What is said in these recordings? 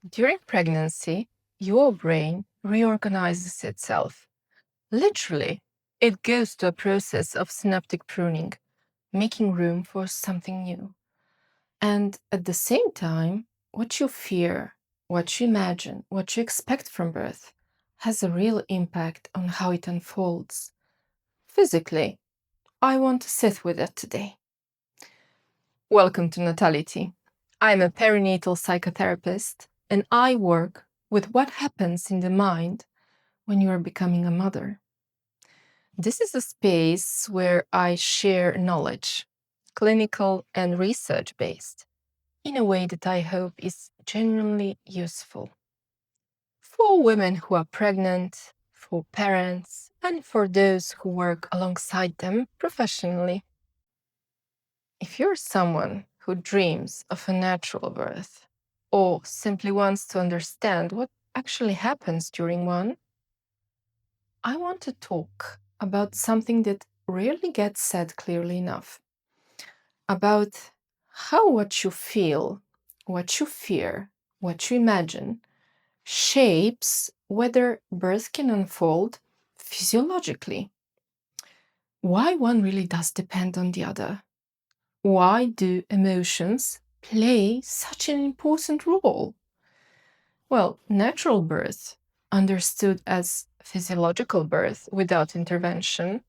During pregnancy, your brain reorganizes itself. Literally, it goes to a process of synaptic pruning, making room for something new. And at the same time, what you fear, what you imagine, what you expect from birth has a real impact on how it unfolds. Physically, I want to sit with it today. Welcome to Natality. I'm a perinatal psychotherapist, and I work with what happens in the mind when you are becoming a mother. This is a space where I share knowledge, clinical and research based, in a way that I hope is genuinely useful for women who are pregnant, for parents, and for those who work alongside them professionally. If you're someone who dreams of a natural birth or simply wants to understand what actually happens during one, I want to talk about something that rarely gets said clearly enough, about how what you feel, what you fear, what you imagine shapes whether birth can unfold physiologically. Why one really does depend on the other. Why do emotions play such an important role? Well, natural birth, understood as physiological birth without intervention,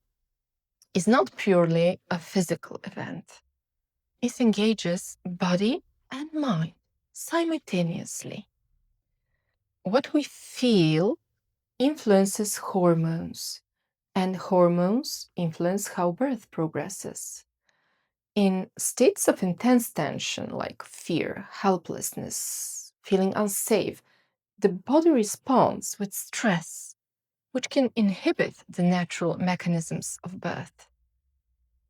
is not purely a physical event. It engages body and mind simultaneously. What we feel influences hormones, and hormones influence how birth progresses. In states of intense tension, like fear, helplessness, feeling unsafe, the body responds with stress, which can inhibit the natural mechanisms of birth.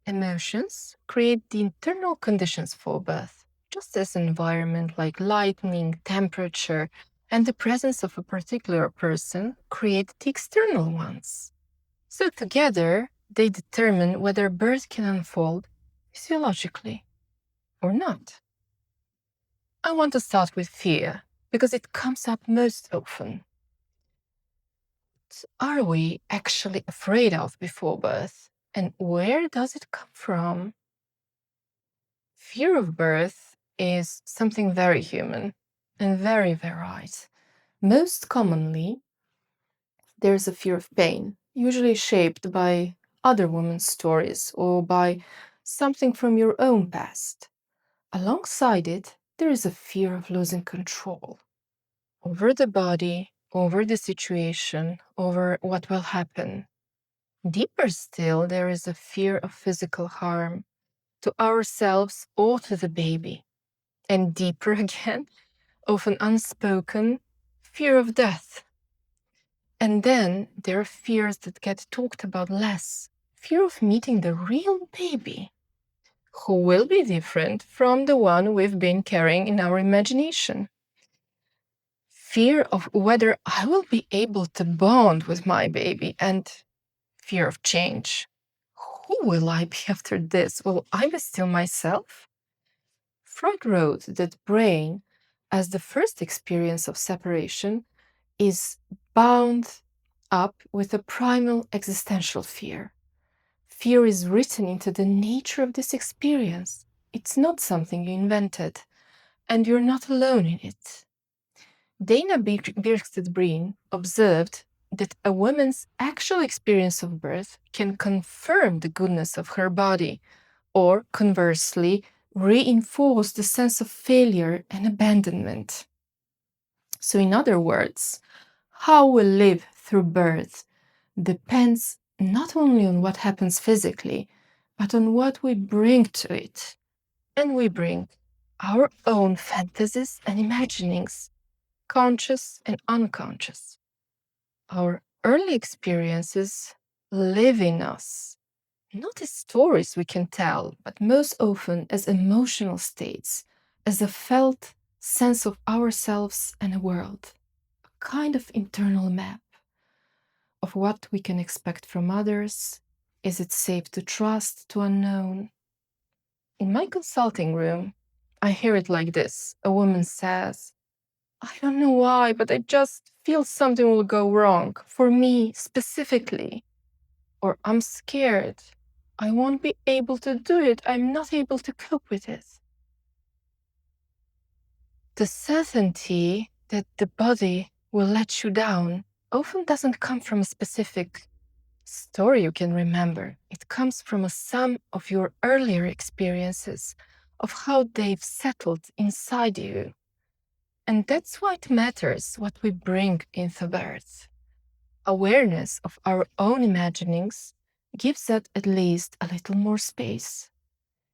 Emotions create the internal conditions for birth, just as an environment like lighting, temperature, and the presence of a particular person create the external ones. So together, they determine whether birth can unfold physiologically or not. I want to start with fear because it comes up most often. What are we actually afraid of before birth, and where does it come from? Fear of birth is something very human and very varied. Most commonly, there's a fear of pain, usually shaped by other women's stories or by something from your own past. Alongside it, there is a fear of losing control over the body, over the situation, over what will happen. Deeper still, there is a fear of physical harm to ourselves or to the baby. And deeper again, often unspoken, fear of death. And then there are fears that get talked about less. Fear of meeting the real baby, who will be different from the one we've been carrying in our imagination. Fear of whether I will be able to bond with my baby, and fear of change. Who will I be after this? Will I be still myself? Freud wrote that brain, as the first experience of separation, is bound up with a primal existential fear. Fear is written into the nature of this experience. It's not something you invented, and you're not alone in it. Dana Birkstead-Breen observed that a woman's actual experience of birth can confirm the goodness of her body, or conversely, reinforce the sense of failure and abandonment. So, in other words, how we live through birth depends not only on what happens physically, but on what we bring to it. And we bring our own fantasies and imaginings, conscious and unconscious. Our early experiences live in us, not as stories we can tell, but most often as emotional states, as a felt sense of ourselves and the world, a kind of internal map of what we can expect from others. Is it safe to trust to unknown? In my consulting room, I hear it like this. A woman says, I don't know why, but I just feel something will go wrong for me specifically. Or I'm scared. I won't be able to do it. I'm not able to cope with it. The certainty that the body will let you down often doesn't come from a specific story you can remember. It comes from a sum of your earlier experiences, of how they've settled inside you. And that's why it matters what we bring into birth. Awareness of our own imaginings gives that at least a little more space.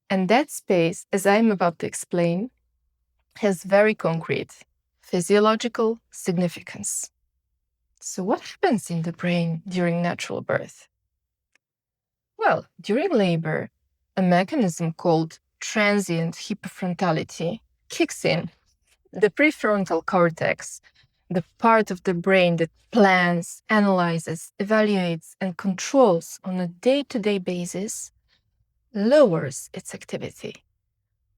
And that space, as I'm about to explain, has very concrete physiological significance. So, what happens in the brain during natural birth? Well, during labor, a mechanism called transient hypofrontality kicks in. The prefrontal cortex, the part of the brain that plans, analyzes, evaluates, and controls on a day-to-day basis, lowers its activity.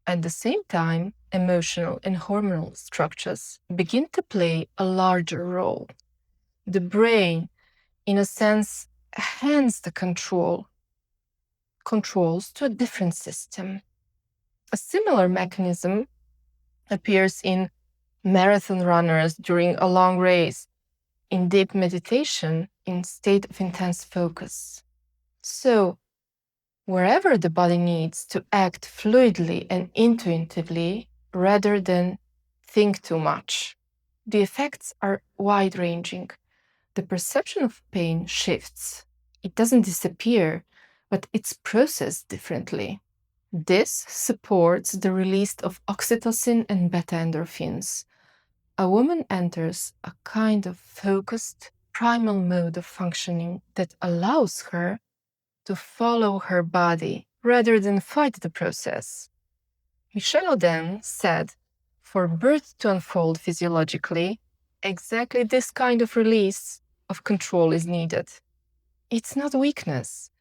At the same time, emotional and hormonal structures begin to play a larger role. The brain, in a sense, hands the controls to a different system. A similar mechanism appears in marathon runners during a long race, in deep meditation, in state of intense focus. So, wherever the body needs to act fluidly and intuitively rather than think too much, the effects are wide-ranging. The perception of pain shifts. It doesn't disappear, but it's processed differently. This supports the release of oxytocin and beta endorphins. A woman enters a kind of focused, primal mode of functioning that allows her to follow her body rather than fight the process. Michel Audin said, for birth to unfold physiologically, exactly this kind of release of control is needed. It's not weakness,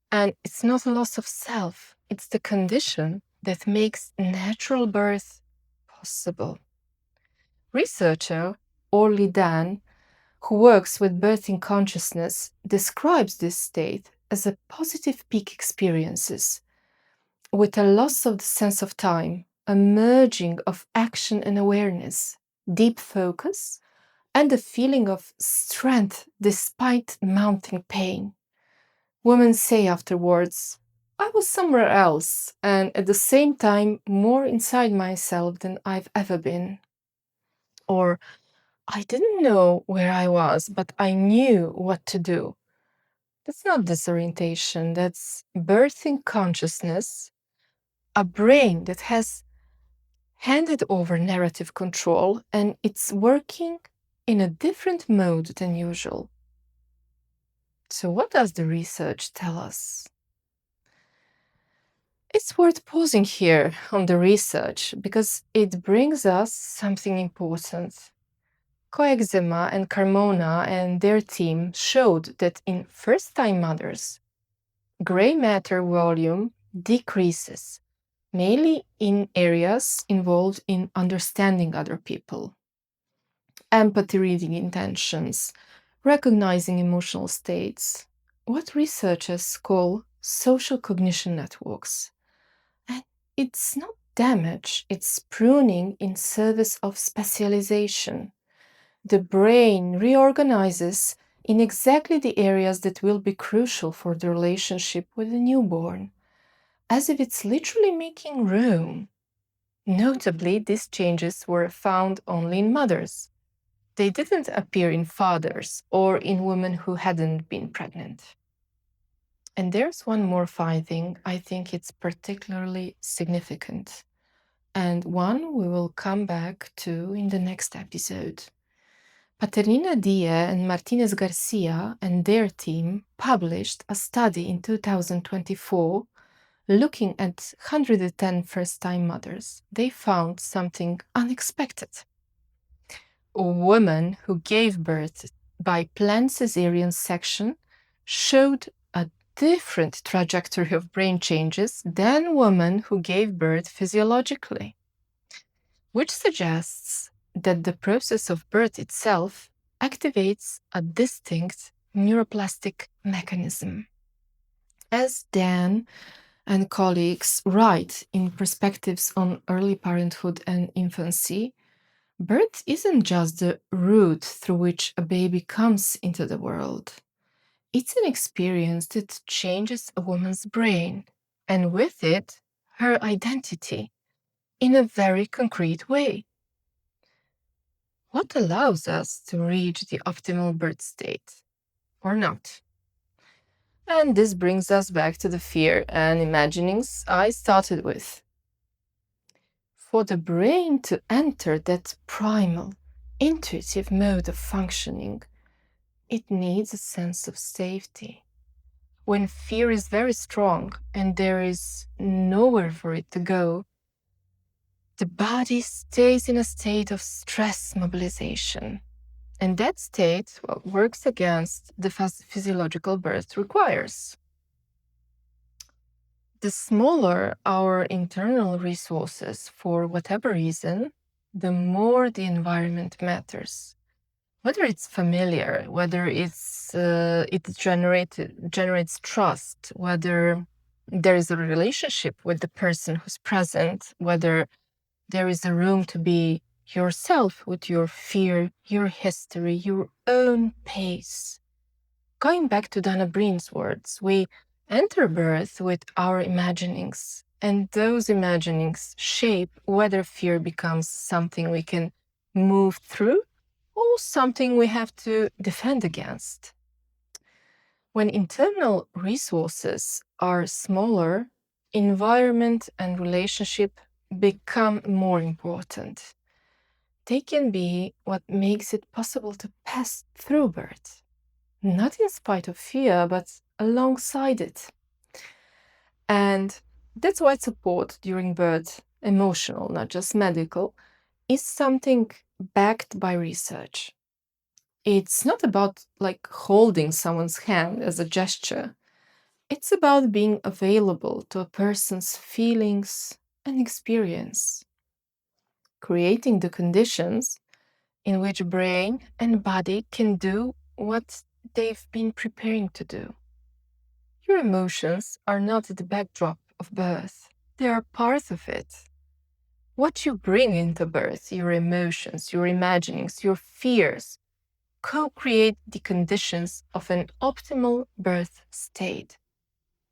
and it's not a loss of self. It's the condition that makes natural birth possible. Researcher Orly Dan, who works with birthing consciousness, describes this state as a positive peak experiences, with a loss of the sense of time, a merging of action and awareness, deep focus, and a feeling of strength despite mounting pain. Women say afterwards, I was somewhere else, and at the same time more inside myself than I've ever been. Or, I didn't know where I was, but I knew what to do. That's not disorientation, that's birthing consciousness, a brain that has handed over narrative control and it's working in a different mode than usual. So, what does the research tell us? It's worth pausing here on the research because it brings us something important. Coexema and Carmona and their team showed that in first-time mothers, gray matter volume decreases, mainly in areas involved in understanding other people, empathy, reading intentions, recognizing emotional states, what researchers call social cognition networks. And it's not damage, it's pruning in service of specialization. The brain reorganizes in exactly the areas that will be crucial for the relationship with the newborn, as if it's literally making room. Notably, these changes were found only in mothers. They didn't appear in fathers or in women who hadn't been pregnant. And there's one more finding I think it's particularly significant, and one we will come back to in the next episode. Paternina Diaz and Martinez Garcia and their team published a study in 2024 looking at 110 first-time mothers. They found something unexpected. A woman who gave birth by planned cesarean section showed a different trajectory of brain changes than women who gave birth physiologically, which suggests that the process of birth itself activates a distinct neuroplastic mechanism. As Dan and colleagues write in Perspectives on Early Parenthood and Infancy, birth isn't just the route through which a baby comes into the world. It's an experience that changes a woman's brain, and with it, her identity, in a very concrete way. What allows us to reach the optimal birth state, or not? And this brings us back to the fear and imaginings I started with. For the brain to enter that primal, intuitive mode of functioning, it needs a sense of safety. When fear is very strong and there is nowhere for it to go, the body stays in a state of stress mobilization. And that state works against the physiological birth requires. The smaller our internal resources for whatever reason, the more the environment matters. Whether it's familiar, whether it generates trust, whether there is a relationship with the person who's present, whether there is a room to be yourself with your fear, your history, your own pace. Going back to Dana Breen's words, we enter birth with our imaginings, and those imaginings shape whether fear becomes something we can move through or something we have to defend against. When internal resources are smaller, environment and relationship become more important. They can be what makes it possible to pass through birth, not in spite of fear, but alongside it. And that's why support during birth, emotional, not just medical, is something backed by research. It's not about holding someone's hand as a gesture. It's about being available to a person's feelings and experience, creating the conditions in which brain and body can do what they've been preparing to do. Your emotions are not the backdrop of birth. They are part of it. What you bring into birth, your emotions, your imaginings, your fears, co-create the conditions of an optimal birth state.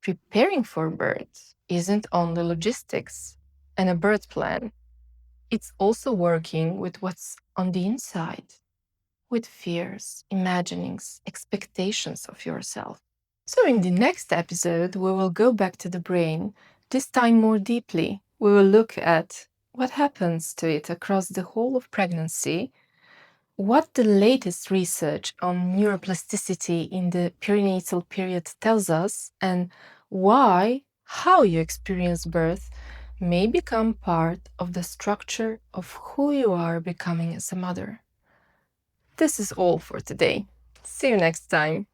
Preparing for birth isn't only logistics and a birth plan. It's also working with what's on the inside, with fears, imaginings, expectations of yourself. So in the next episode, we will go back to the brain, this time more deeply. We will look at what happens to it across the whole of pregnancy, what the latest research on neuroplasticity in the perinatal period tells us, and how you experience birth may become part of the structure of who you are becoming as a mother. This is all for today. See you next time.